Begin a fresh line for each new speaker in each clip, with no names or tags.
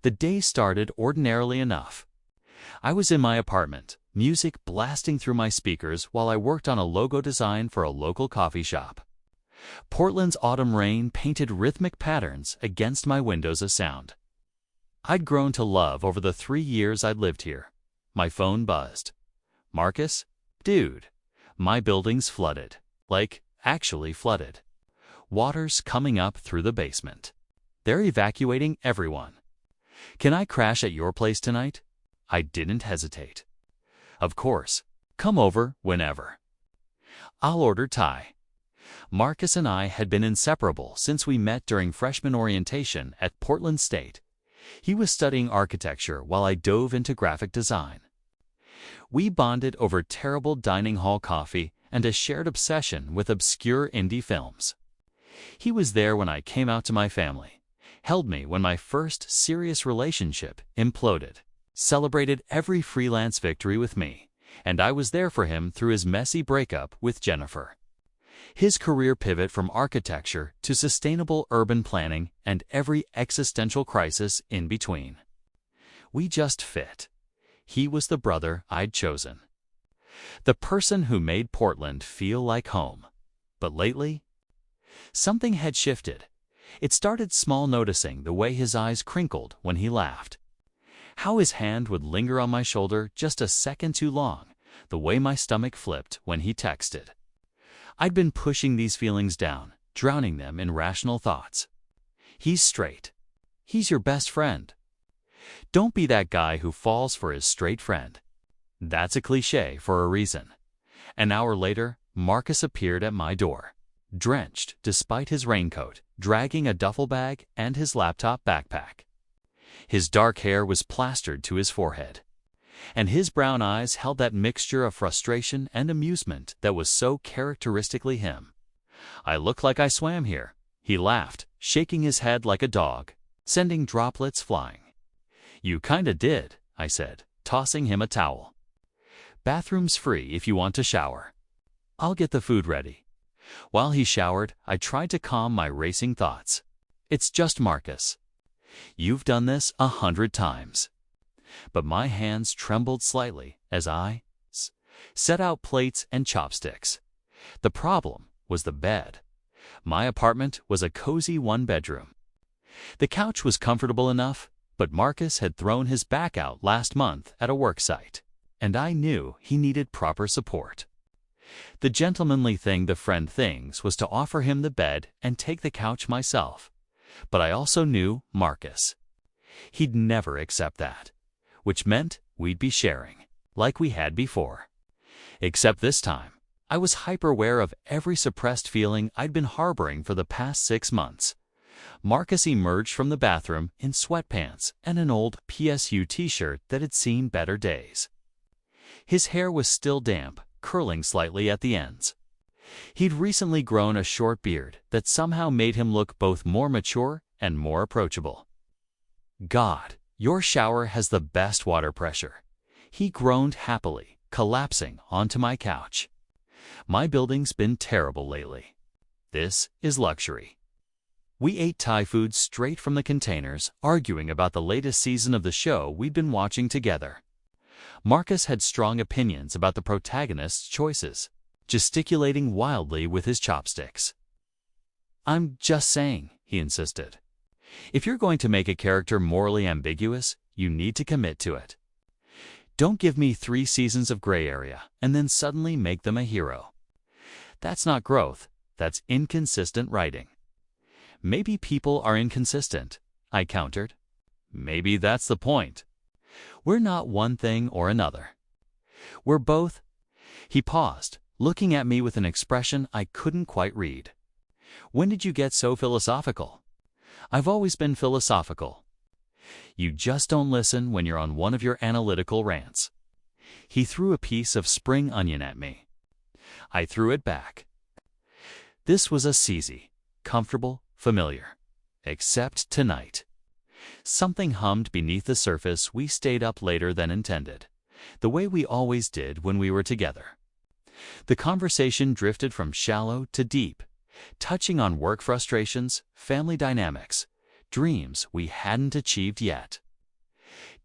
The day started ordinarily enough. I was in my apartment, music blasting through my speakers while I worked on a logo design for a local coffee shop. Portland's autumn rain painted rhythmic patterns against my windows of sound. I'd grown to love over the 3 years I'd lived here. My phone buzzed. "Marcus? Dude, my building's flooded. Like, actually flooded. Water's coming up through the basement. They're evacuating everyone. Can I crash at your place tonight?" I didn't hesitate. "Of course. Come over whenever. I'll order Thai." Marcus and I had been inseparable since we met during freshman orientation at Portland State. He was studying architecture while I dove into graphic design. We bonded over terrible dining hall coffee and a shared obsession with obscure indie films. He was there when I came out to my family, held me when my first serious relationship imploded, celebrated every freelance victory with me, and I was there for him through his messy breakup with Jennifer. His career pivot from architecture to sustainable urban planning and every existential crisis in between. We just fit. He was the brother I'd chosen. The person who made Portland feel like home. But lately, something had shifted. It started small, noticing the way his eyes crinkled when he laughed, how his hand would linger on my shoulder just a second too long, the way my stomach flipped when he texted. I'd been pushing these feelings down, drowning them in rational thoughts. He's straight. He's your best friend. Don't be that guy who falls for his straight friend. That's a cliché for a reason. An hour later, Marcus appeared at my door, drenched despite his raincoat, dragging a duffel bag and his laptop backpack. His dark hair was plastered to his forehead, and his brown eyes held that mixture of frustration and amusement that was so characteristically him. "I look like I swam here," he laughed, shaking his head like a dog, sending droplets flying. "You kinda did," I said, tossing him a towel. "Bathroom's free if you want to shower. I'll get the food ready." While he showered, I tried to calm my racing thoughts. "It's just Marcus. You've done this 100 times." But my hands trembled slightly as I set out plates and chopsticks. The problem was the bed. My apartment was a cozy one-bedroom. The couch was comfortable enough, but Marcus had thrown his back out last month at a work site, and I knew he needed proper support. The gentlemanly thing, the friend things, was to offer him the bed and take the couch myself. But I also knew Marcus. He'd never accept that, which meant we'd be sharing, like we had before. Except this time, I was hyper-aware of every suppressed feeling I'd been harboring for the past 6 months. Marcus emerged from the bathroom in sweatpants and an old PSU t-shirt that had seen better days. His hair was still damp, curling slightly at the ends. He'd recently grown a short beard that somehow made him look both more mature and more approachable. "God, your shower has the best water pressure," he groaned happily, collapsing onto my couch. "My building's been terrible lately. This is luxury." We ate Thai food straight from the containers, arguing about the latest season of the show we'd been watching together. Marcus had strong opinions about the protagonist's choices, gesticulating wildly with his chopsticks. "I'm just saying," he insisted. "If you're going to make a character morally ambiguous, you need to commit to it. Don't give me 3 seasons of gray area and then suddenly make them a hero. That's not growth, that's inconsistent writing." "Maybe people are inconsistent," I countered. "Maybe that's the point. We're not one thing or another. We're both." He paused, looking at me with an expression I couldn't quite read. "When did you get so philosophical?" "I've always been philosophical. You just don't listen when you're on one of your analytical rants." He threw a piece of spring onion at me. I threw it back. This was easy, comfortable, familiar. Except tonight. Something hummed beneath the surface. We stayed up later than intended, the way we always did when we were together. The conversation drifted from shallow to deep, touching on work frustrations, family dynamics, dreams we hadn't achieved yet.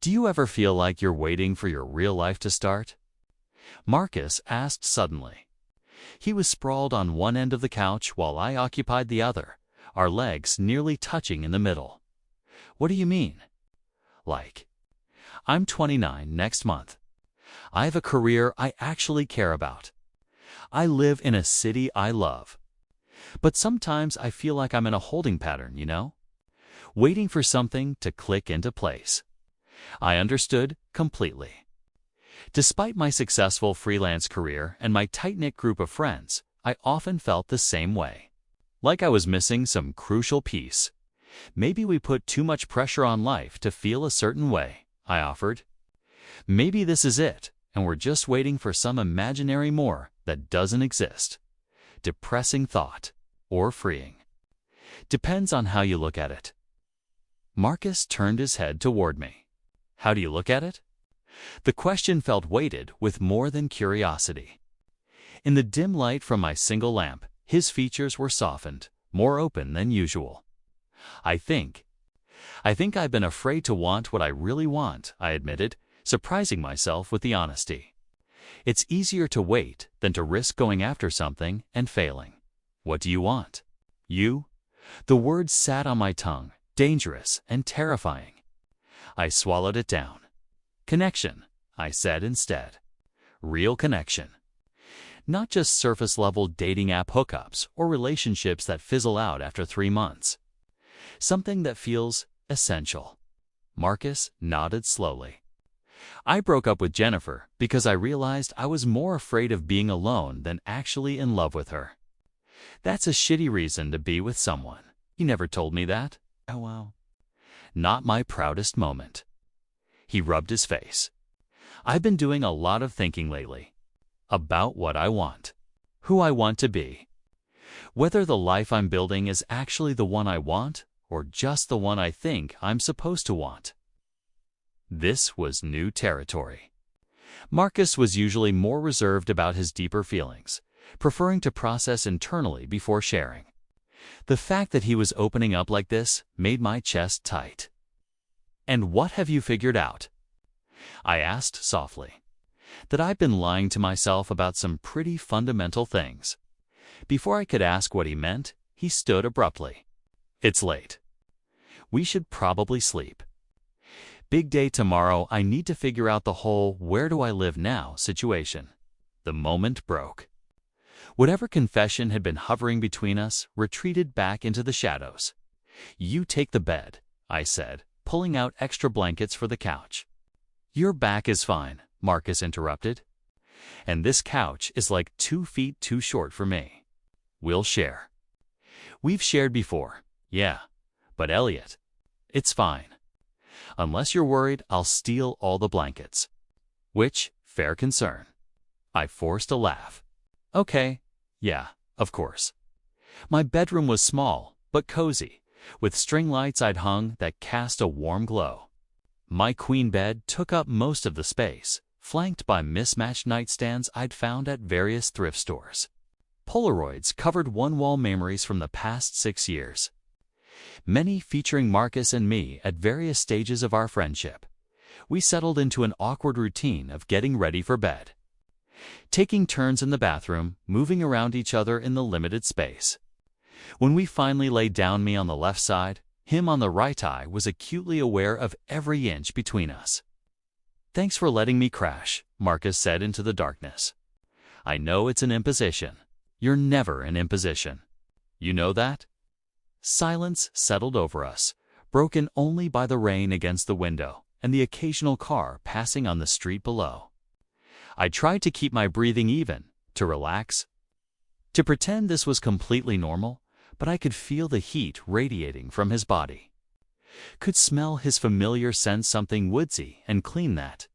Do you ever feel like you're waiting for your real life to start? Marcus asked suddenly. He was sprawled on one end of the couch while I occupied the other, our legs nearly touching in the middle. What do you mean? Like, I'm 29 next month. I have a career I actually care about. I live in a city I love. But sometimes I feel like I'm in a holding pattern, waiting for something to click into place. I understood completely. Despite my successful freelance career and my tight-knit group of friends, I often felt the same way. Like I was missing some crucial piece. Maybe we put too much pressure on life to feel a certain way, I offered. Maybe this is it, and we're just waiting for some imaginary more that doesn't exist. Depressing thought, or freeing. Depends on how you look at it. Marcus turned his head toward me. How do you look at it? The question felt weighted with more than curiosity. In the dim light from my single lamp, his features were softened, more open than usual. I think I've been afraid to want what I really want, I admitted, surprising myself with the honesty. It's easier to wait than to risk going after something and failing. What do you want? You? The word sat on my tongue, dangerous and terrifying. I swallowed it down. Connection, I said instead. Real connection. Not just surface-level dating app hookups or relationships that fizzle out after 3 months. Something that feels essential. Marcus nodded slowly. I broke up with Jennifer because I realized I was more afraid of being alone than actually in love with her. That's a shitty reason to be with someone. He never told me that. Oh well. Not my proudest moment. He rubbed his face. I've been doing a lot of thinking lately. About what I want. Who I want to be. Whether the life I'm building is actually the one I want or just the one I think I'm supposed to want. This was new territory. Marcus was usually more reserved about his deeper feelings, preferring to process internally before sharing. The fact that he was opening up like this made my chest tight. And what have you figured out? I asked softly. That I've been lying to myself about some pretty fundamental things. Before I could ask what he meant, he stood abruptly. It's late. We should probably sleep. Big day tomorrow. I need to figure out the whole where do I live now situation. The moment broke. Whatever confession had been hovering between us retreated back into the shadows. You take the bed, I said, pulling out extra blankets for the couch. Your back is fine, Marcus interrupted. And this couch is like 2 feet too short for me. We'll share. We've shared before, yeah, but Elliot, it's fine. Unless you're worried, I'll steal all the blankets. Which, fair concern. I forced a laugh. Okay, yeah, of course. My bedroom was small, but cozy, with string lights I'd hung that cast a warm glow. My queen bed took up most of the space, flanked by mismatched nightstands I'd found at various thrift stores. Polaroids covered one-wall memories from the past 6 years. Many featuring Marcus and me at various stages of our friendship. We settled into an awkward routine of getting ready for bed. Taking turns in the bathroom, moving around each other in the limited space. When we finally laid down, me on the left side, him on the right, I was acutely aware of every inch between us. Thanks for letting me crash, Marcus said into the darkness. I know it's an imposition. You're never an imposition. You know that? Silence settled over us, broken only by the rain against the window and the occasional car passing on the street below. I tried to keep my breathing even, to relax, to pretend this was completely normal, but I could feel the heat radiating from his body. Could smell his familiar scent, something woodsy and clean that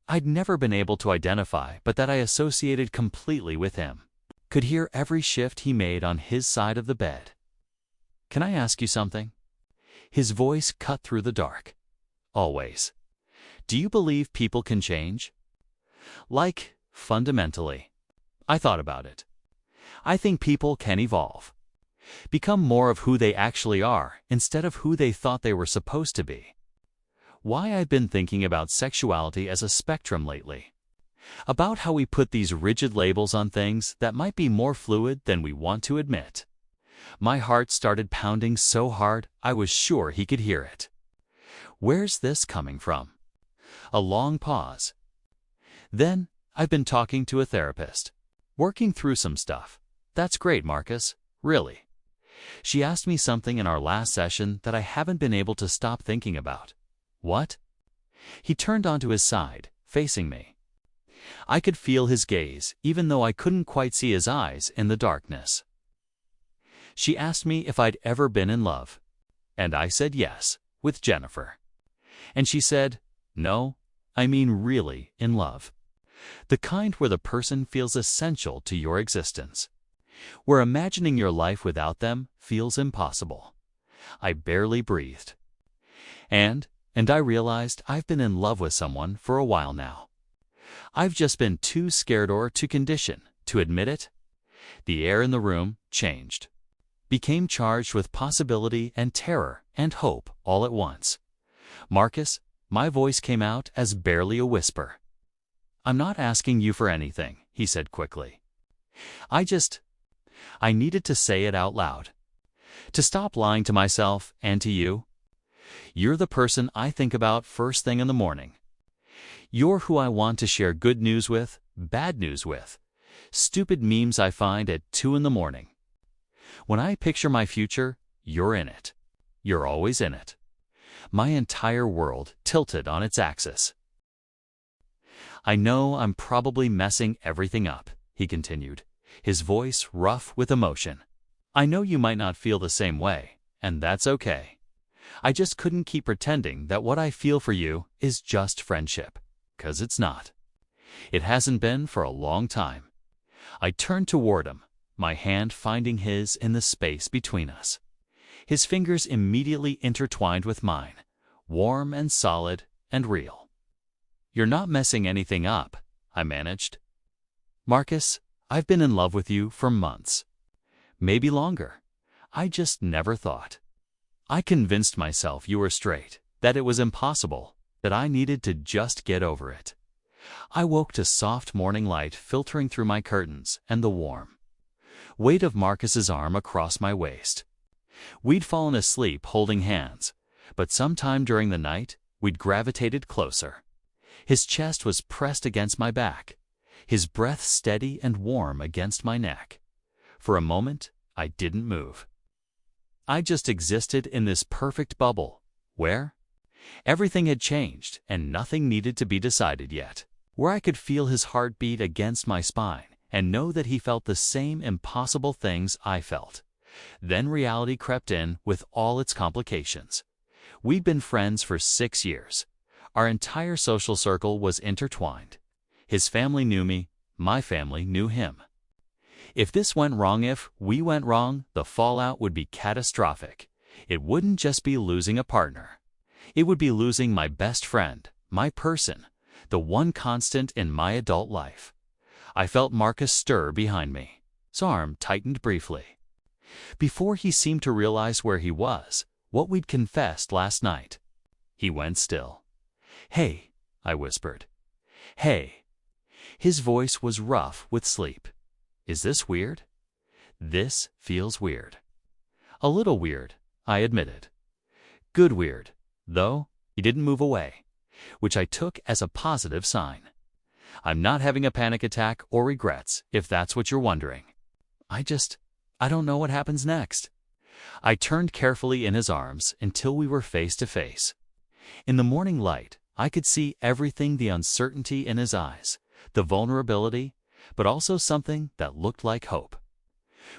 I'd never been able to identify, but that I associated completely with him. Could hear every shift he made on his side of the bed. Can I ask you something? His voice cut through the dark. Always. Do you believe people can change? Like, fundamentally. I thought about it. I think people can evolve. Become more of who they actually are instead of who they thought they were supposed to be. Why I've been thinking about sexuality as a spectrum lately. About how we put these rigid labels on things that might be more fluid than we want to admit. My heart started pounding so hard I was sure he could hear it. Where's this coming from? A long pause. Then, I've been talking to a therapist. Working through some stuff. That's great, Marcus. Really. She asked me something in our last session that I haven't been able to stop thinking about. What? He turned onto his side, facing me. I could feel his gaze, even though I couldn't quite see his eyes in the darkness. She asked me if I'd ever been in love. And I said yes, with Jennifer. And she said, no, I mean really in love. The kind where the person feels essential to your existence. Where imagining your life without them feels impossible. I barely breathed. And I realized I've been in love with someone for a while now. I've just been too scared or too conditioned to admit it. The air in the room changed. Became charged with possibility and terror and hope all at once. Marcus, my voice came out as barely a whisper. I'm not asking you for anything, he said quickly. I needed to say it out loud. To stop lying to myself and to you. You're the person I think about first thing in the morning. You're who I want to share good news with, bad news with, stupid memes I find at 2 in the morning. When I picture my future, you're in it. You're always in it. My entire world tilted on its axis. I know I'm probably messing everything up, he continued, his voice rough with emotion. I know you might not feel the same way, and that's okay. I just couldn't keep pretending that what I feel for you is just friendship, 'cause it's not. It hasn't been for a long time. I turned toward him, my hand finding his in the space between us. His fingers immediately intertwined with mine, warm and solid and real. You're not messing anything up, I managed. Marcus, I've been in love with you for months. Maybe longer. I just never thought. I convinced myself you were straight, that it was impossible, that I needed to just get over it. I woke to soft morning light filtering through my curtains and the warm weight of Marcus's arm across my waist. We'd fallen asleep holding hands, but sometime during the night, we'd gravitated closer. His chest was pressed against my back, his breath steady and warm against my neck. For a moment, I didn't move. I just existed in this perfect bubble, where everything had changed and nothing needed to be decided yet, where I could feel his heartbeat against my spine and know that he felt the same impossible things I felt. Then reality crept in with all its complications. We'd been friends for 6 years. Our entire social circle was intertwined. His family knew me, my family knew him. If this went wrong, if we went wrong, the fallout would be catastrophic. It wouldn't just be losing a partner. It would be losing my best friend, my person, the one constant in my adult life. I felt Marcus stir behind me. His arm tightened briefly. Before he seemed to realize where he was, what we'd confessed last night. He went still. Hey, I whispered. Hey. His voice was rough with sleep. Is this weird? This feels weird. A little weird, I admitted. Good weird, though. He didn't move away, which I took as a positive sign. I'm not having a panic attack or regrets, if that's what you're wondering. I don't know what happens next. I turned carefully in his arms until we were face to face. In the morning light, I could see everything, the uncertainty in his eyes, the vulnerability, but also something that looked like hope.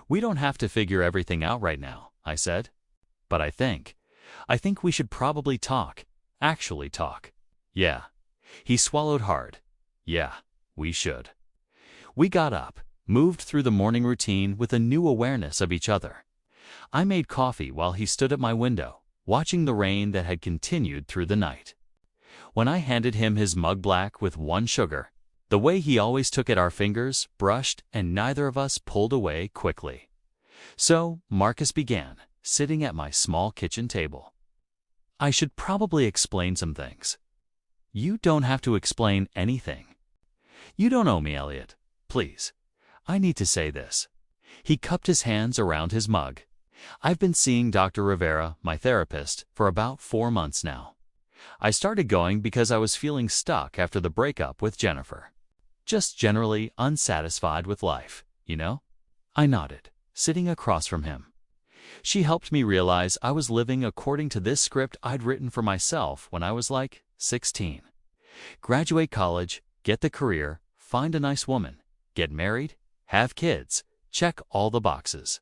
We don't have to figure everything out right now, I said. But I think we should probably talk, actually talk. Yeah. He swallowed hard. Yeah, we should. We got up, moved through the morning routine with a new awareness of each other. I made coffee while he stood at my window, watching the rain that had continued through the night. When I handed him his mug black with 1 sugar, the way he always took at our fingers, brushed, and neither of us pulled away quickly. So Marcus began, sitting at my small kitchen table. I should probably explain some things. You don't have to explain anything. You don't owe me, Elliot. Please. I need to say this. He cupped his hands around his mug. I've been seeing Dr. Rivera, my therapist, for about 4 months now. I started going because I was feeling stuck after the breakup with Jennifer. Just generally unsatisfied with life, you know? I nodded, sitting across from him. She helped me realize I was living according to this script I'd written for myself when I was like 16. Graduate college, get the career, find a nice woman, get married, have kids, check all the boxes.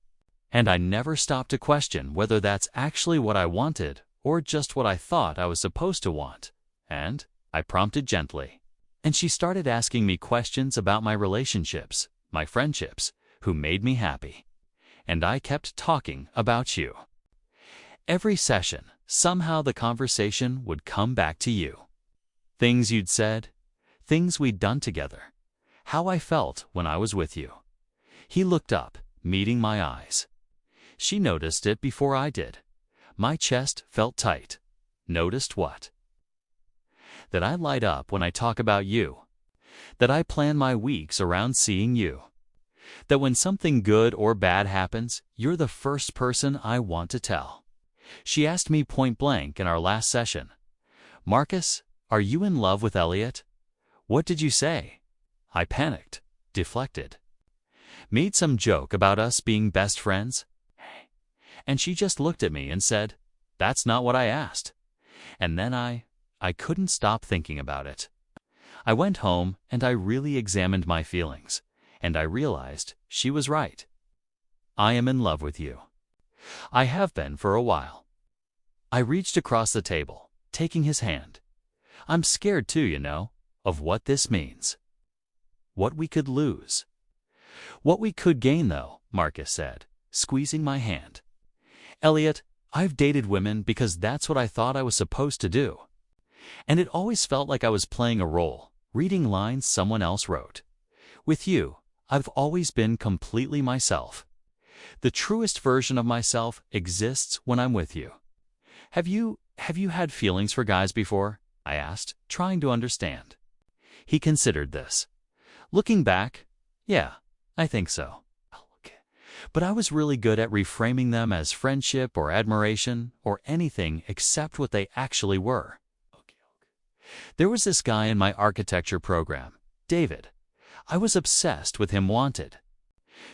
And I never stopped to question whether that's actually what I wanted or just what I thought I was supposed to want. And I prompted gently. And she started asking me questions about my relationships, my friendships, who made me happy. And I kept talking about you. Every session, somehow the conversation would come back to you. Things you'd said, things we'd done together, how I felt when I was with you. He looked up, meeting my eyes. She noticed it before I did. My chest felt tight. Noticed what? That I light up when I talk about you. That I plan my weeks around seeing you. That when something good or bad happens, you're the first person I want to tell. She asked me point blank in our last session, "Marcus, are you in love with Elliot?" What did you say? I panicked, deflected. Made some joke about us being best friends? And she just looked at me and said, "That's not what I asked." And then I couldn't stop thinking about it. I went home and I really examined my feelings, and I realized she was right. I am in love with you. I have been for a while. I reached across the table, taking his hand. I'm scared too, you know, of what this means. What we could lose. What we could gain, though, Marcus said, squeezing my hand. Elliot, I've dated women because that's what I thought I was supposed to do. And it always felt like I was playing a role, reading lines someone else wrote. With you, I've always been completely myself. The truest version of myself exists when I'm with you. Have you had feelings for guys before? I asked, trying to understand. He considered this. Looking back, yeah, I think so. But I was really good at reframing them as friendship or admiration or anything except what they actually were. There was this guy in my architecture program, David. I was obsessed with him, wanted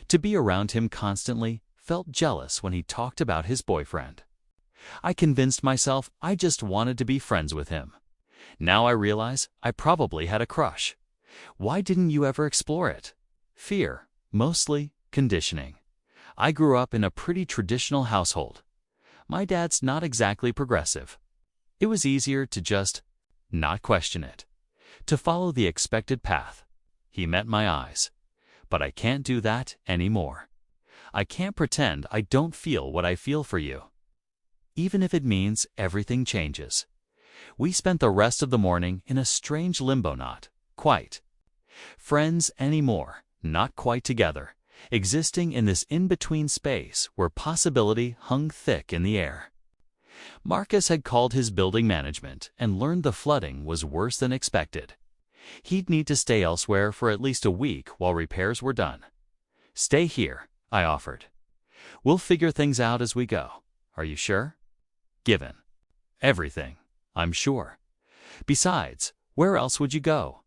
to be around him constantly, felt jealous when he talked about his boyfriend. I convinced myself I just wanted to be friends with him. Now I realize I probably had a crush. Why didn't you ever explore it? Fear, mostly conditioning. I grew up in a pretty traditional household. My dad's not exactly progressive. It was easier to just not question it, to follow the expected path. He met my eyes. But I can't do that anymore. I can't pretend I don't feel what I feel for you. Even if it means everything changes. We spent the rest of the morning in a strange limbo, not quite friends anymore, not quite together, existing in this in-between space where possibility hung thick in the air. Marcus had called his building management and learned the flooding was worse than expected. He'd need to stay elsewhere for at least a week while repairs were done. Stay here, I offered. We'll figure things out as we go. Are you sure? Given everything, I'm sure. Besides, where else would you go?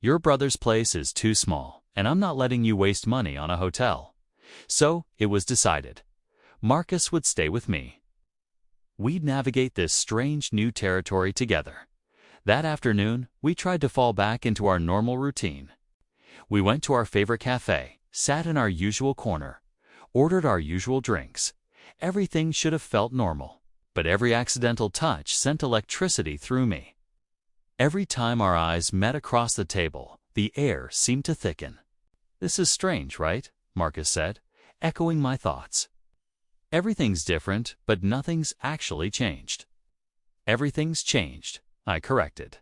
Your brother's place is too small, and I'm not letting you waste money on a hotel. So it was decided. Marcus would stay with me. We'd navigate this strange new territory together. That afternoon, we tried to fall back into our normal routine. We went to our favorite cafe, sat in our usual corner, ordered our usual drinks. Everything should have felt normal, but every accidental touch sent electricity through me. Every time our eyes met across the table, the air seemed to thicken. This is strange, right? Marcus said, echoing my thoughts. Everything's different, but nothing's actually changed. Everything's changed, I corrected.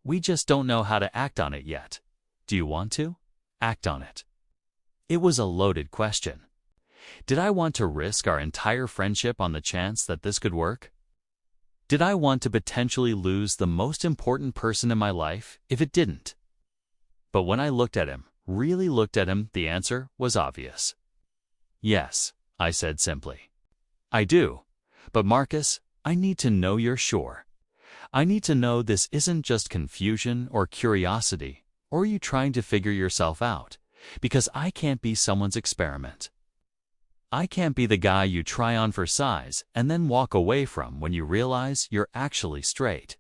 We just don't know how to act on it yet. Do you want to? Act on it. It was a loaded question. Did I want to risk our entire friendship on the chance that this could work? Did I want to potentially lose the most important person in my life if it didn't? But when I looked at him, really looked at him, the answer was obvious. Yes, I said simply. I do. But Marcus, I need to know you're sure. I need to know this isn't just confusion or curiosity, or are you trying to figure yourself out? Because I can't be someone's experiment. I can't be the guy you try on for size and then walk away from when you realize you're actually straight.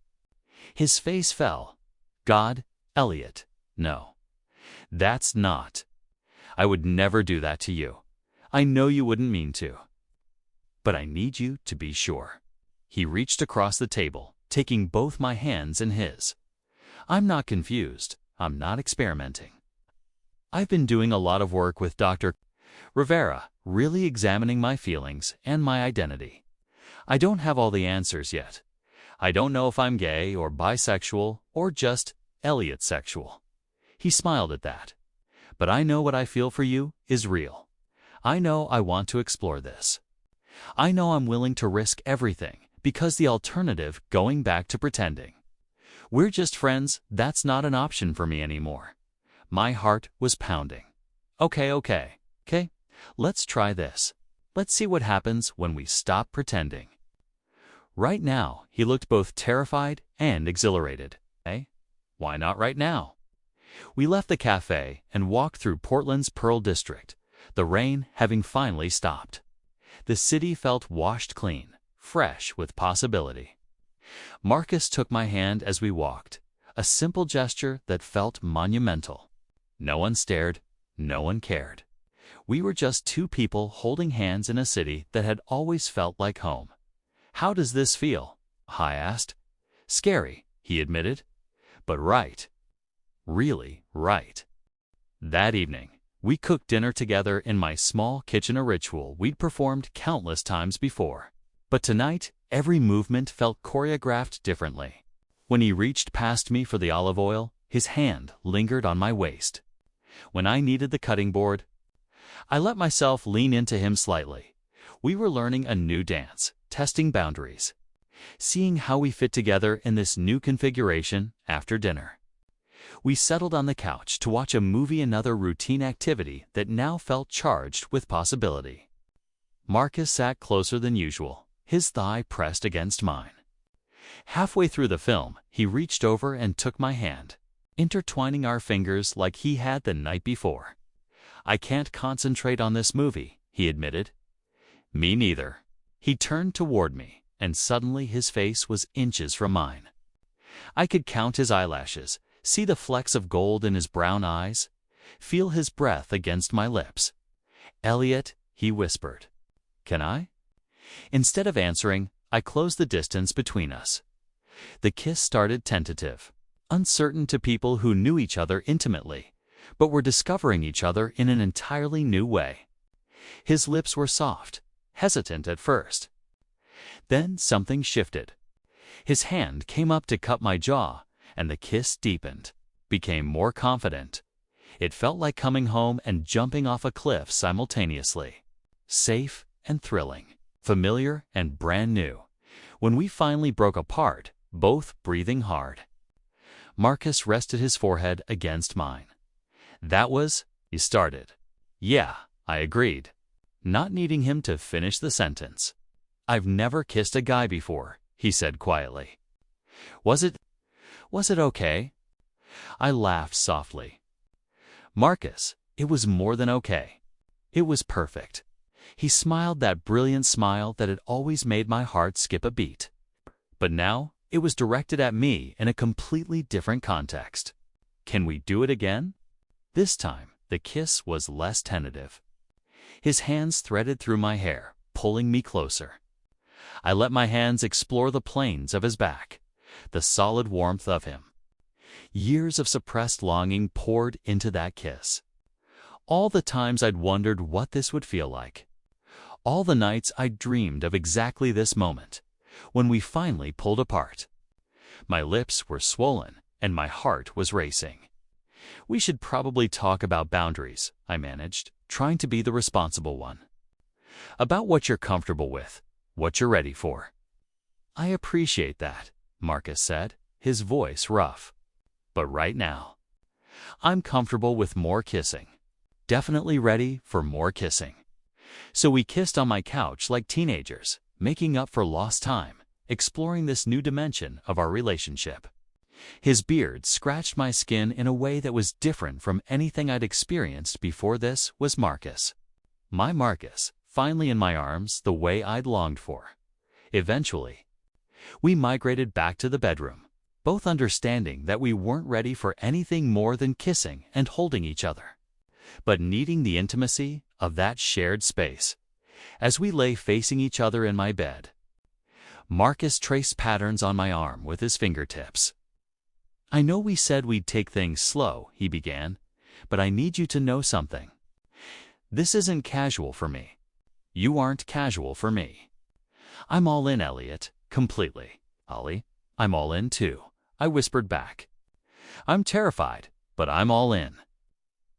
His face fell. God, Elliot, no. That's not. I would never do that to you. I know you wouldn't mean to. But I need you to be sure. He reached across the table, taking both my hands in his. I'm not confused. I'm not experimenting. I've been doing a lot of work with Dr. Rivera, really examining my feelings and my identity. I don't have all the answers yet. I don't know if I'm gay or bisexual or just Elliot sexual. He smiled at that. But I know what I feel for you is real. I know I want to explore this. I know I'm willing to risk everything because the alternative, going back to pretending. We're just friends, that's not an option for me anymore. My heart was pounding. Okay. Let's try this. Let's see what happens when we stop pretending. Right now, he looked both terrified and exhilarated. Eh? Why not right now? We left the cafe and walked through Portland's Pearl District, the rain having finally stopped. The city felt washed clean, fresh with possibility. Marcus took my hand as we walked, a simple gesture that felt monumental. No one stared, no one cared. We were just two people holding hands in a city that had always felt like home. How does this feel? I asked. Scary, he admitted. But right. Really right. That evening, we cooked dinner together in my small kitchen, a ritual we'd performed countless times before. But tonight, every movement felt choreographed differently. When he reached past me for the olive oil, his hand lingered on my waist. When I needed the cutting board, I let myself lean into him slightly. We were learning a new dance, testing boundaries, seeing how we fit together in this new configuration after dinner. We settled on the couch to watch a movie, another routine activity that now felt charged with possibility. Marcus sat closer than usual, his thigh pressed against mine. Halfway through the film, he reached over and took my hand, intertwining our fingers like he had the night before. I can't concentrate on this movie, he admitted. Me neither. He turned toward me, and suddenly his face was inches from mine. I could count his eyelashes, see the flecks of gold in his brown eyes, feel his breath against my lips. Elliot, he whispered. Can I? Instead of answering, I closed the distance between us. The kiss started tentative, uncertain to people who knew each other intimately, but were discovering each other in an entirely new way. His lips were soft, hesitant at first. Then something shifted. His hand came up to cup my jaw, and the kiss deepened, became more confident. It felt like coming home and jumping off a cliff simultaneously. Safe and thrilling, familiar and brand new. When we finally broke apart, both breathing hard, Marcus rested his forehead against mine. That was, he started. Yeah, I agreed, not needing him to finish the sentence. I've never kissed a guy before, he said quietly. Was it okay? I laughed softly. Marcus, it was more than okay. It was perfect. He smiled that brilliant smile that had always made my heart skip a beat. But now, it was directed at me in a completely different context. Can we do it again? This time, the kiss was less tentative. His hands threaded through my hair, pulling me closer. I let my hands explore the planes of his back, the solid warmth of him. Years of suppressed longing poured into that kiss. All the times I'd wondered what this would feel like. All the nights I'd dreamed of exactly this moment, when we finally pulled apart. My lips were swollen, and my heart was racing. We should probably talk about boundaries, I managed, trying to be the responsible one. About what you're comfortable with, what you're ready for. I appreciate that, Marcus said, his voice rough. But right now, I'm comfortable with more kissing. Definitely ready for more kissing. So we kissed on my couch like teenagers, making up for lost time, exploring this new dimension of our relationship. His beard scratched my skin in a way that was different from anything I'd experienced before. This was Marcus. My Marcus, finally in my arms the way I'd longed for. Eventually, we migrated back to the bedroom, both understanding that we weren't ready for anything more than kissing and holding each other, but needing the intimacy of that shared space. As we lay facing each other in my bed, Marcus traced patterns on my arm with his fingertips. I know we said we'd take things slow, he began, but I need you to know something. This isn't casual for me. You aren't casual for me. I'm all in, Elliot, completely. Ollie, I'm all in too, I whispered back. I'm terrified, but I'm all in.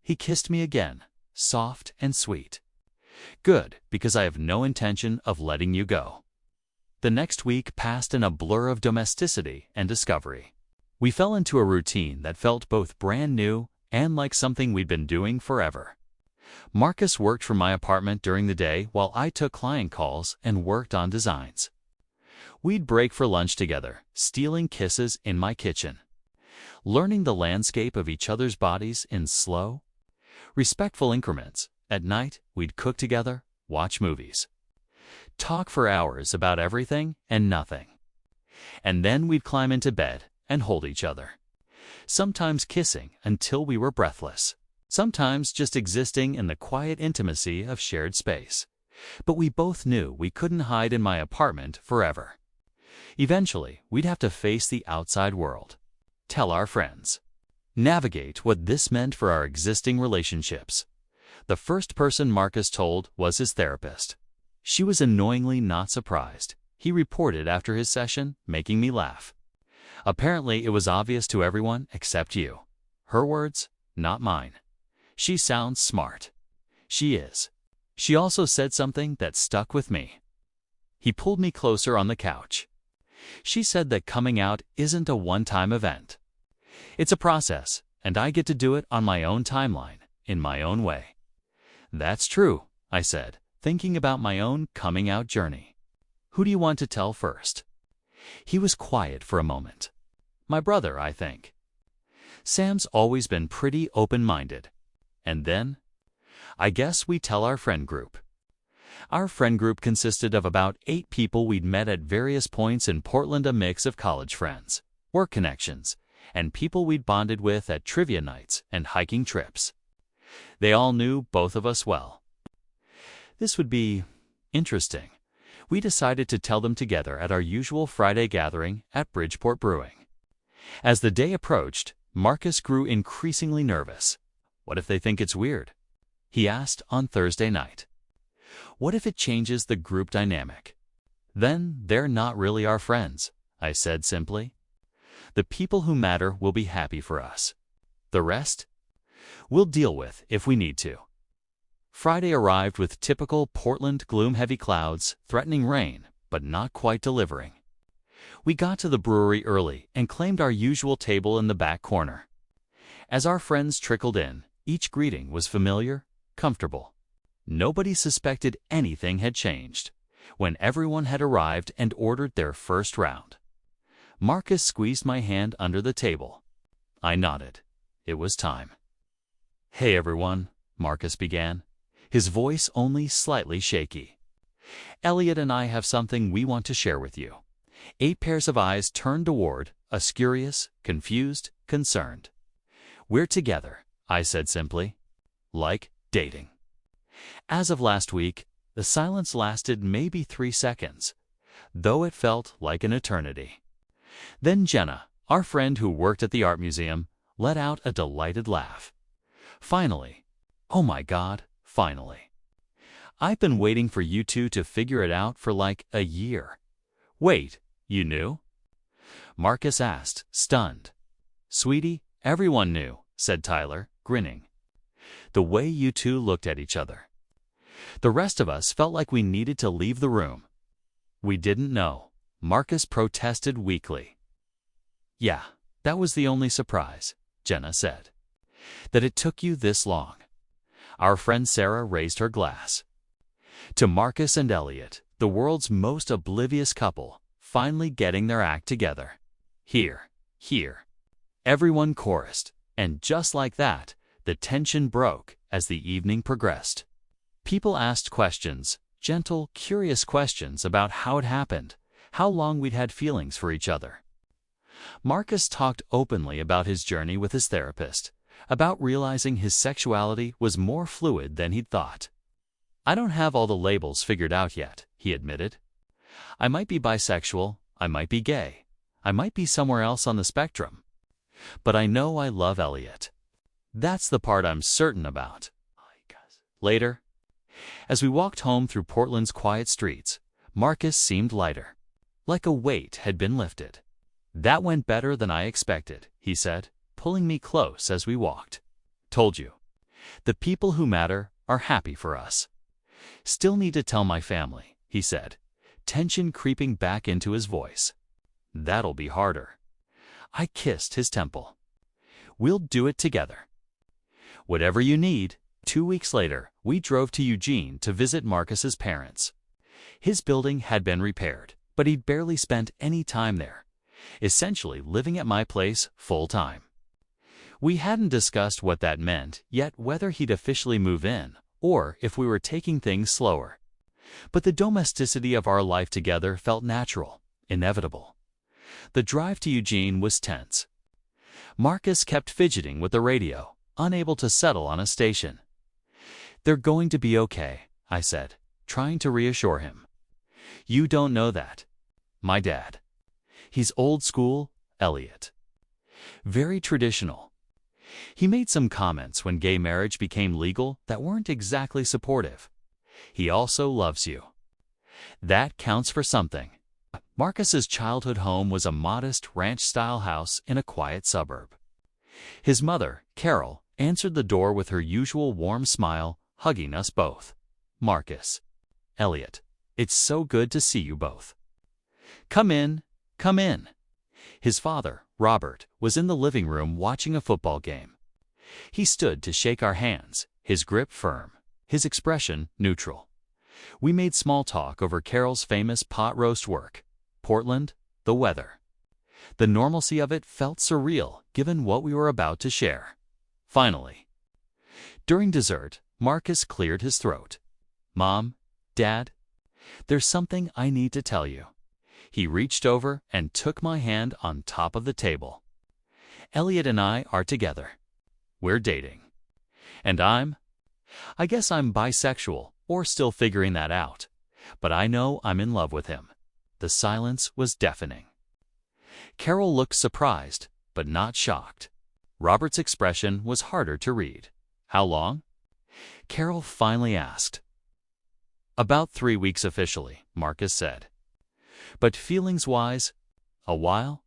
He kissed me again, soft and sweet. Good, because I have no intention of letting you go. The next week passed in a blur of domesticity and discovery. We fell into a routine that felt both brand new and like something we'd been doing forever. Marcus worked from my apartment during the day while I took client calls and worked on designs. We'd break for lunch together, stealing kisses in my kitchen, learning the landscape of each other's bodies in slow, respectful increments. At night, we'd cook together, watch movies, talk for hours about everything and nothing. And then we'd climb into bed and hold each other, sometimes kissing until we were breathless, sometimes just existing in the quiet intimacy of shared space. But we both knew we couldn't hide in my apartment forever. Eventually, we'd have to face the outside world, tell our friends, navigate what this meant for our existing relationships. The first person Marcus told was his therapist. She was annoyingly not surprised, he reported after his session, making me laugh. Apparently, it was obvious to everyone except you. Her words, not mine. She sounds smart. She is. She also said something that stuck with me. He pulled me closer on the couch. She said that coming out isn't a one-time event. It's a process, and I get to do it on my own timeline, in my own way. That's true, I said, thinking about my own coming out journey. Who do you want to tell first? He was quiet for a moment. My brother, I think. Sam's always been pretty open-minded. And then, I guess we tell our friend group. Our friend group consisted of about 8 people we'd met at various points in Portland, a mix of college friends, work connections, and people we'd bonded with at trivia nights and hiking trips. They all knew both of us well. This would be interesting. We decided to tell them together at our usual Friday gathering at Bridgeport Brewing. As the day approached, Marcus grew increasingly nervous. What if they think it's weird? He asked on Thursday night. What if it changes the group dynamic? Then they're not really our friends, I said simply. The people who matter will be happy for us. The rest, we'll deal with if we need to. Friday arrived with typical Portland gloom, heavy clouds, threatening rain, but not quite delivering. We got to the brewery early and claimed our usual table in the back corner. As our friends trickled in, each greeting was familiar, comfortable. Nobody suspected anything had changed when everyone had arrived and ordered their first round. Marcus squeezed my hand under the table. I nodded. It was time. Hey everyone, Marcus began, his voice only slightly shaky. Elliot and I have something we want to share with you. 8 pairs of eyes turned toward us, curious, confused, concerned. We're together, I said simply. Like dating. As of last week, the silence lasted maybe 3 seconds, though it felt like an eternity. Then Jenna, our friend who worked at the art museum, let out a delighted laugh. Finally. Oh my God, finally. I've been waiting for you two to figure it out for like a year. Wait, you knew? Marcus asked, stunned. Sweetie, everyone knew, said Tyler, grinning. The way you two looked at each other. The rest of us felt like we needed to leave the room. We didn't know. Marcus protested weakly. Yeah, that was the only surprise, Jenna said. That it took you this long. Our friend Sarah raised her glass. To Marcus and Elliot, the world's most oblivious couple, finally getting their act together. Here, here. Everyone chorused, and just like that, the tension broke as the evening progressed. People asked questions, gentle, curious questions about how it happened, how long we'd had feelings for each other. Marcus talked openly about his journey with his therapist, about realizing his sexuality was more fluid than he'd thought. I don't have all the labels figured out yet, he admitted. I might be bisexual, I might be gay, I might be somewhere else on the spectrum. But I know I love Elliot. That's the part I'm certain about. Later, as we walked home through Portland's quiet streets, Marcus seemed lighter, like a weight had been lifted. That went better than I expected, he said, pulling me close as we walked. Told you. The people who matter are happy for us. Still need to tell my family, he said, tension creeping back into his voice. That'll be harder. I kissed his temple. We'll do it together. Whatever you need. 2 weeks later, we drove to Eugene to visit Marcus's parents. His building had been repaired, but he'd barely spent any time there, essentially living at my place full-time. We hadn't discussed what that meant, yet whether he'd officially move in, or if we were taking things slower. But the domesticity of our life together felt natural, inevitable. The drive to Eugene was tense. Marcus kept fidgeting with the radio, unable to settle on a station. They're going to be okay, I said, trying to reassure him. You don't know that. My dad. He's old school, Elliot. Very traditional. He made some comments when gay marriage became legal that weren't exactly supportive. He also loves you. That counts for something. Marcus's childhood home was a modest ranch-style house in a quiet suburb. His mother, Carol, answered the door with her usual warm smile, hugging us both. Marcus. Elliot. It's so good to see you both. Come in, come in. His father, Robert, was in the living room watching a football game. He stood to shake our hands, his grip firm, his expression neutral. We made small talk over Carol's famous pot roast work, Portland, the weather. The normalcy of it felt surreal given what we were about to share. Finally, during dessert, Marcus cleared his throat. Mom, Dad, there's something I need to tell you. He reached over and took my hand on top of the table. Elliot and I are together. We're dating. And I guess I'm bisexual or still figuring that out. But I know I'm in love with him. The silence was deafening. Carol looked surprised, but not shocked. Robert's expression was harder to read. How long? Carol finally asked. About 3 weeks officially, Marcus said. But feelings-wise, a while?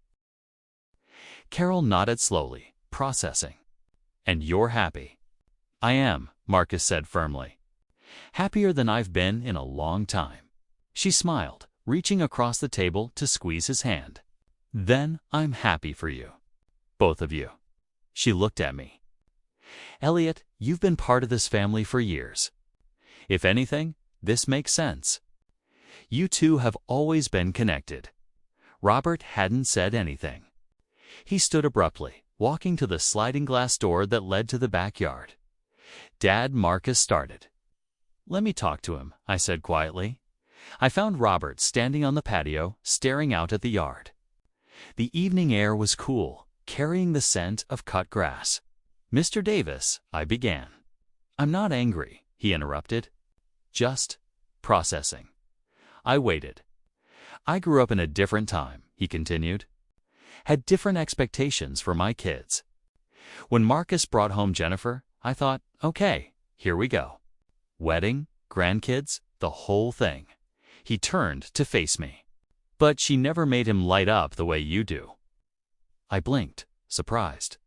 Carol nodded slowly, processing. And you're happy? I am, Marcus said firmly. Happier than I've been in a long time. She smiled, reaching across the table to squeeze his hand. Then I'm happy for you. Both of you. She looked at me. Elliot, you've been part of this family for years. If anything, this makes sense. You two have always been connected. Robert hadn't said anything. He stood abruptly, walking to the sliding glass door that led to the backyard. Dad, Marcus started. Let me talk to him, I said quietly. I found Robert standing on the patio, staring out at the yard. The evening air was cool, carrying the scent of cut grass. Mr. Davis, I began. I'm not angry, he interrupted. Just processing. I waited. I grew up in a different time, he continued. Had different expectations for my kids. When Marcus brought home Jennifer, I thought, okay, here we go. Wedding, grandkids, the whole thing. He turned to face me. But she never made him light up the way you do. I blinked, surprised.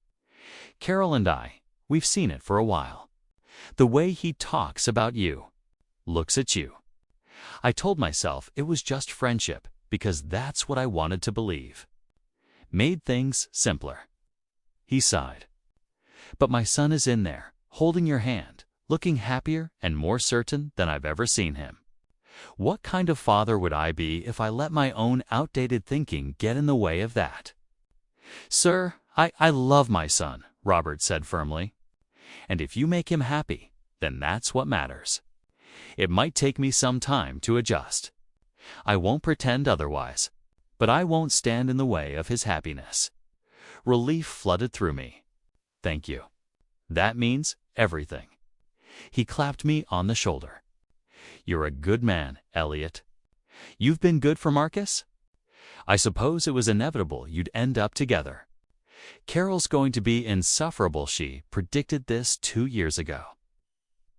Carol and we've seen it for a while. The way he talks about you. looks at you. I told myself it was just friendship because that's what I wanted to believe. Made things simpler. He sighed. But my son is in there, holding your hand, looking happier and more certain than I've ever seen him. What kind of father would I be if I let my own outdated thinking get in the way of that? Sir, I love my son, Robert said firmly. And if you make him happy, then that's what matters. It might take me some time to adjust. I won't pretend otherwise, but I won't stand in the way of his happiness. Relief flooded through me. Thank you. That means everything. He clapped me on the shoulder. You're a good man, Elliot. You've been good for Marcus? I suppose it was inevitable you'd end up together. Carol's going to be insufferable. She predicted this 2 years ago.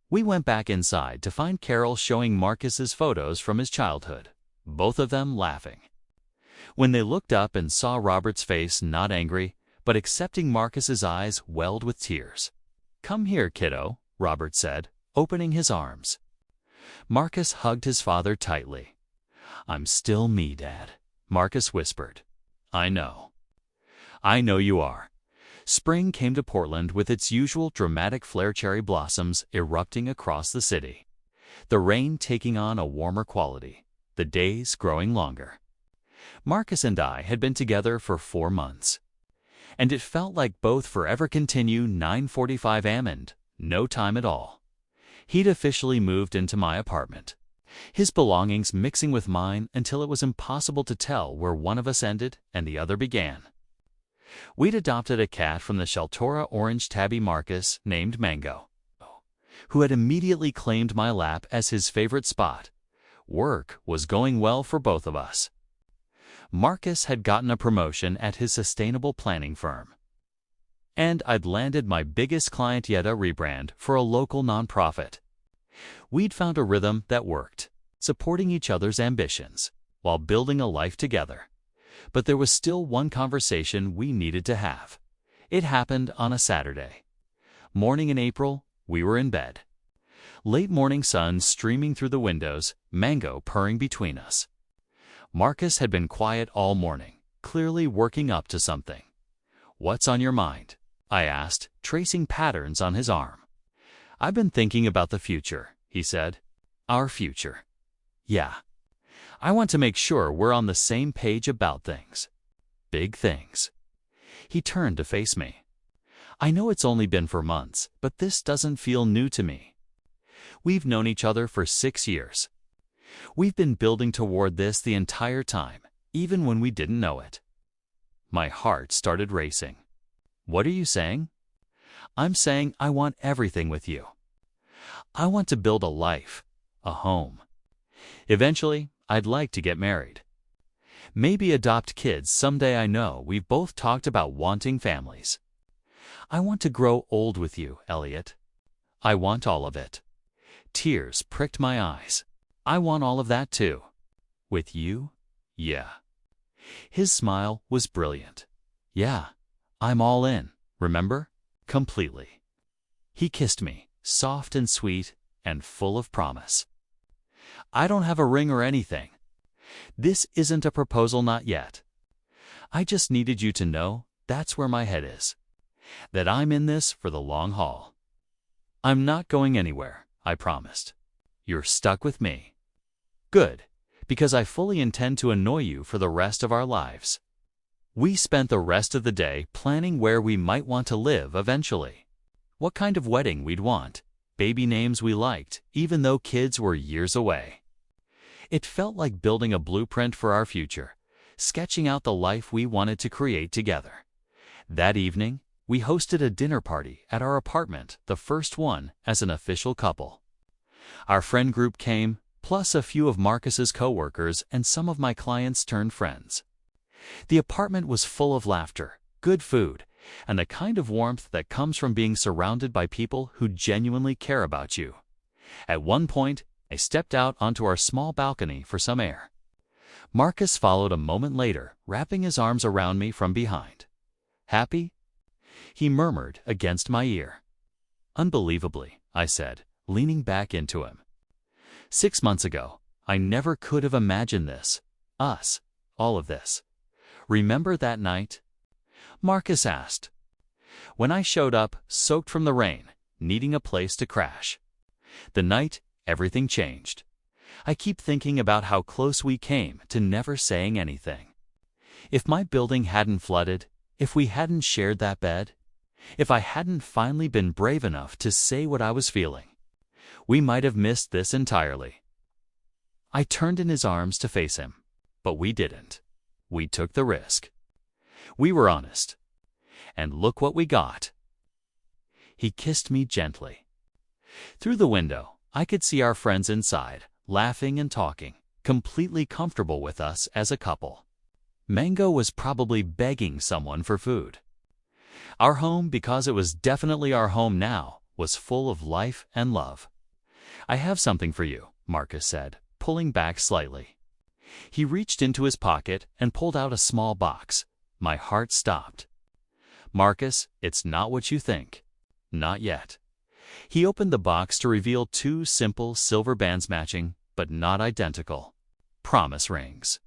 We went back inside to find Carol showing Marcus's photos from his childhood, both of them laughing. When they looked up and saw Robert's face not angry, but accepting, Marcus's eyes welled with tears. Come here, kiddo, Robert said, opening his arms. Marcus hugged his father tightly. I'm still me, Dad, Marcus whispered. I know. I know you are. Spring came to Portland with its usual dramatic flare cherry blossoms erupting across the city. The rain taking on a warmer quality, the days growing longer. Marcus and I had been together for 4 months. And it felt like both forever continue 9:45 a.m. and no time at all. He'd officially moved into my apartment, his belongings mixing with mine until it was impossible to tell where one of us ended and the other began. We'd adopted a cat from the Sheltora Orange Tabby Marcus named Mango, who had immediately claimed my lap as his favorite spot. Work was going well for both of us. Marcus had gotten a promotion at his sustainable planning firm. And I'd landed my biggest client yet, a rebrand for a local nonprofit. We'd found a rhythm that worked, supporting each other's ambitions while building a life together. But there was still one conversation we needed to have. It happened on a Saturday. Morning in April, we were in bed. Late morning sun streaming through the windows, Mango purring between us. Marcus had been quiet all morning, clearly working up to something. What's on your mind? I asked, tracing patterns on his arm. I've been thinking about the future, he said. Our future. Yeah. I want to make sure we're on the same page about things. Big things. He turned to face me. I know it's only been for months, but this doesn't feel new to me. We've known each other for 6 years. We've been building toward this the entire time, even when we didn't know it. My heart started racing. What are you saying? I'm saying I want everything with you. I want to build a life, a home. Eventually, I'd like to get married. Maybe adopt kids someday. I know we've both talked about wanting families. I want to grow old with you, Elliot. I want all of it. Tears pricked my eyes. I want all of that too. With you? Yeah. His smile was brilliant. Yeah, I'm all in, remember? Completely. He kissed me, soft and sweet and full of promise. I don't have a ring or anything. This isn't a proposal, not yet. I just needed you to know that's where my head is. That I'm in this for the long haul. I'm not going anywhere, I promised. You're stuck with me. Good, because I fully intend to annoy you for the rest of our lives. We spent the rest of the day planning where we might want to live eventually. What kind of wedding we'd want, baby names we liked, even though kids were years away. It felt like building a blueprint for our future, sketching out the life we wanted to create together. That evening, we hosted a dinner party at our apartment, the first one as an official couple. Our friend group came, plus a few of Marcus's coworkers and some of my clients turned friends. The apartment was full of laughter, good food, and the kind of warmth that comes from being surrounded by people who genuinely care about you. At one point, I stepped out onto our small balcony for some air. Marcus followed a moment later, wrapping his arms around me from behind. Happy? He murmured against my ear. Unbelievably, I said, leaning back into him. 6 months ago, I never could have imagined this. Us. All of this. Remember that night? Marcus asked. When I showed up, soaked from the rain, needing a place to crash. The night, everything changed. I keep thinking about how close we came to never saying anything. If my building hadn't flooded, if we hadn't shared that bed, if I hadn't finally been brave enough to say what I was feeling, we might have missed this entirely. I turned in his arms to face him, but we didn't. We took the risk. We were honest. And look what we got. He kissed me gently. Through the window, I could see our friends inside, laughing and talking, completely comfortable with us as a couple. Mango was probably begging someone for food. Our home, because it was definitely our home now, was full of life and love. I have something for you, Marcus said, pulling back slightly. He reached into his pocket and pulled out a small box. My heart stopped. Marcus, it's not what you think. Not yet. He opened the box to reveal 2 simple silver bands matching, but not identical. Promise rings.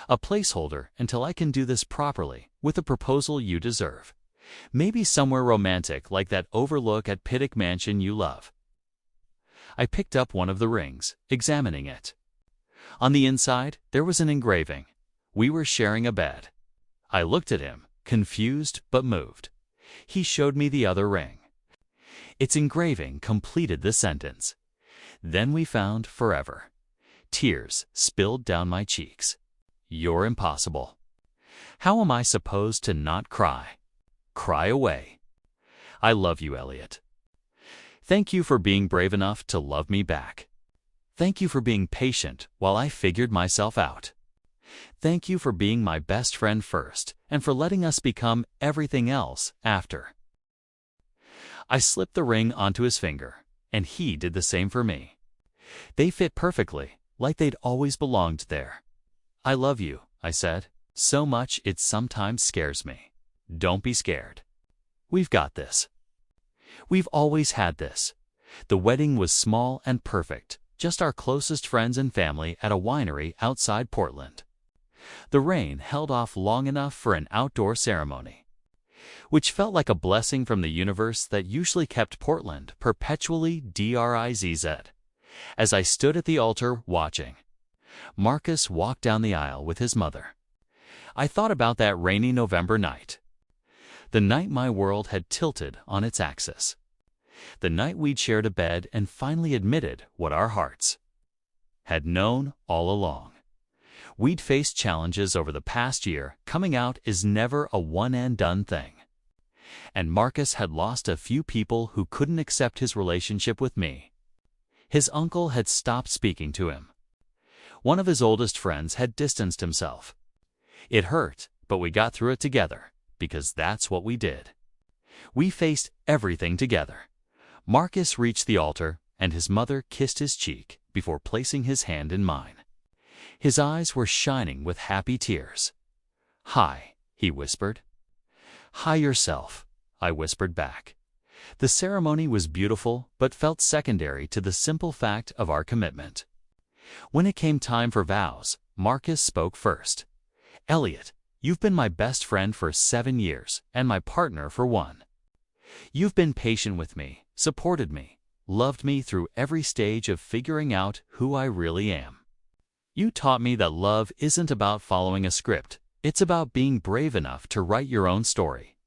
A placeholder until I can do this properly with the proposal you deserve. Maybe somewhere romantic like that overlook at Pittock Mansion you love. I picked up one of the rings, examining it. On the inside, there was an engraving. We were sharing a bed. I looked at him, confused but moved. He showed me the other ring. Its engraving completed the sentence. Then we found forever. Tears spilled down my cheeks. You're impossible. How am I supposed to not cry? Cry away. I love you, Elliot. Thank you for being brave enough to love me back. Thank you for being patient while I figured myself out. Thank you for being my best friend first and for letting us become everything else after. I slipped the ring onto his finger, and he did the same for me. They fit perfectly, like they'd always belonged there. I love you, I said, so much it sometimes scares me. Don't be scared. We've got this. We've always had this. The wedding was small and perfect, just our closest friends and family at a winery outside Portland. The rain held off long enough for an outdoor ceremony, which felt like a blessing from the universe that usually kept Portland perpetually DRIZZ. As I stood at the altar watching, Marcus walked down the aisle with his mother. I thought about that rainy November night. The night my world had tilted on its axis. The night we'd shared a bed and finally admitted what our hearts had known all along. We'd faced challenges over the past year. Coming out is never a one-and-done thing. And Marcus had lost a few people who couldn't accept his relationship with me. His uncle had stopped speaking to him. One of his oldest friends had distanced himself. It hurt, but we got through it together, because that's what we did. We faced everything together. Marcus reached the altar, and his mother kissed his cheek before placing his hand in mine. His eyes were shining with happy tears. "Hi," he whispered. "Hi yourself," I whispered back. The ceremony was beautiful, but felt secondary to the simple fact of our commitment. When it came time for vows, Marcus spoke first. "Elliot, you've been my best friend for 7 years, and my partner for 1. You've been patient with me, supported me, loved me through every stage of figuring out who I really am. You taught me that love isn't about following a script, it's about being brave enough to write your own story.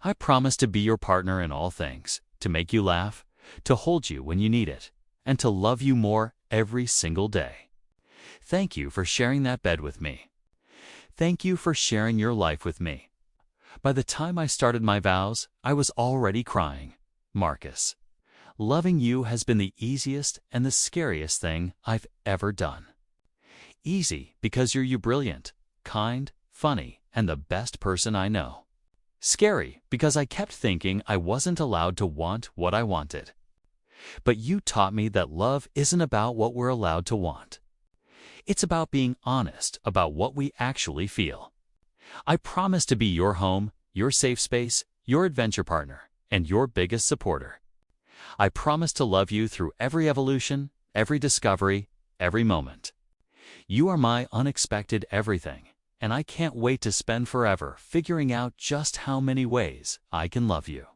I promise to be your partner in all things, to make you laugh, to hold you when you need it, and to love you more every single day. Thank you for sharing that bed with me. Thank you for sharing your life with me." By the time I started my vows, I was already crying. Marcus, loving you has been the easiest and the scariest thing I've ever done. Easy because you're brilliant, kind, funny, and the best person I know. Scary because I kept thinking I wasn't allowed to want what I wanted. But you taught me that love isn't about what we're allowed to want. It's about being honest about what we actually feel. I promise to be your home, your safe space, your adventure partner, and your biggest supporter. I promise to love you through every evolution, every discovery, every moment. You are my unexpected everything, and I can't wait to spend forever figuring out just how many ways I can love you.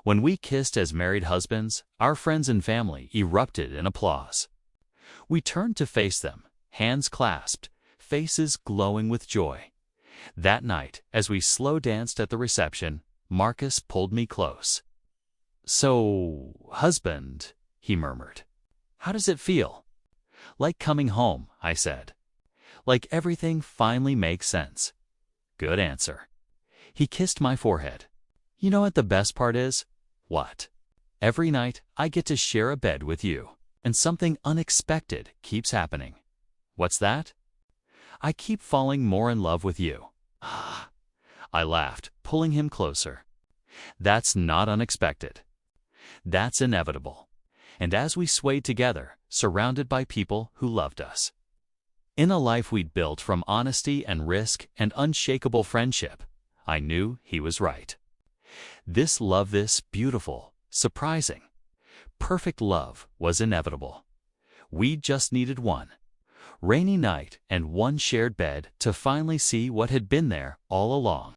When we kissed as married husbands, our friends and family erupted in applause. We turned to face them, hands clasped, faces glowing with joy. That night, as we slow danced at the reception, Marcus pulled me close. "So, husband," he murmured, "how does it feel?" "Like coming home," I said. "Like everything finally makes sense." "Good answer." He kissed my forehead. "You know what the best part is?" "What?" "Every night I get to share a bed with you, and something unexpected keeps happening." "What's that?" "I keep falling more in love with you." "Ah," I laughed, pulling him closer. "That's not unexpected. That's inevitable." And as we swayed together, surrounded by people who loved us. In a life we'd built from honesty and risk and unshakable friendship, I knew he was right. This beautiful, surprising, perfect love was inevitable. We just needed one rainy night and one shared bed to finally see what had been there all along.